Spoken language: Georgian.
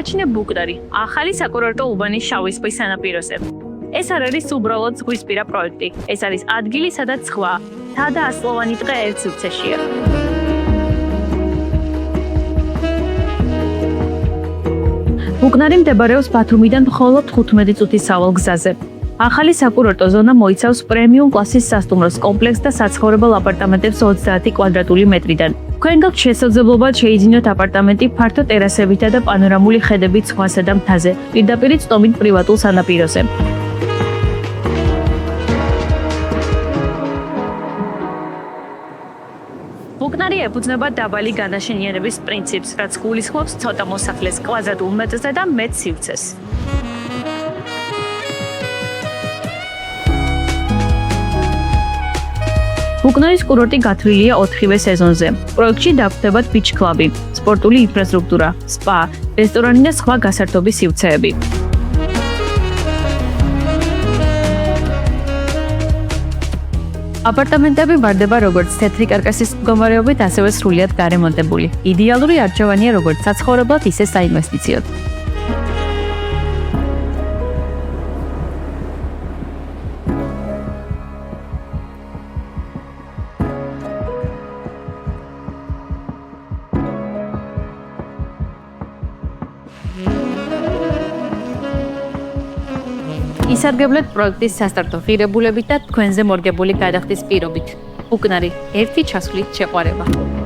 აღმოაჩინე ბუკნარი, ახალი საკურორტო უბანი შავი ზღვის სანაპიროზე. ეს არ არის უბრალოდ ზღვისპირა პროექტი, ეს არის ადგილი, სადაც ზღვა, მთა და ასლოვანი ტყე ერთ სივრცეშია. ბუკნარი მდებარეობს ბათუმიდან მხოლოდ 15 წუთის სავალ გზაზე. ახალი საკურორტო ზონა მოიცავს პრემიუმ კლასის სასტუმროს კომპლექსს და საცხოვრებელ აპარტამენტებს 30 კვადრატული მეტრიდან. თქვენ გაქვთ შესაძლებლობა შეიძინოთ აპარტამენტი ფართო ტერასებითა და პანორამული ხედებით ზღვასა და მთაზე, პირდაპირ წტომით პრივატულ სანაპიროზე. ბუკნარი ეფუძნება დაბალი განაშენიანების პრინციპს, რაც გულისხმობს ცოტა მოსახლეს, კვადრატულ მეტრზე და მეტ სივრცეს. ბუკნარის კურორტი გათვლილია 4-ვე სეზონზე. პროექტში დაგვხვდებათ ბიჩ კლაბი, სპორტული ინფრასტრუქტურა, სპა, რესტორანი და სხვა გასართობი სივრცეები. აპარტამენტები ვარდება როგორც თეთრი კარკასის მდგომარეობით, ასევე სრულიად გარემონტებული. იდეალური არჩევანია როგორც საცხოვრებლად, ისე საინვესტიციოდ. ისარგებლეთ პროექტის სასტარტო ღირებულებით და თქვენზე მორგებული გადახდის პირობით. ბუკნარი, ერთი ჩასვლით შეყვარება.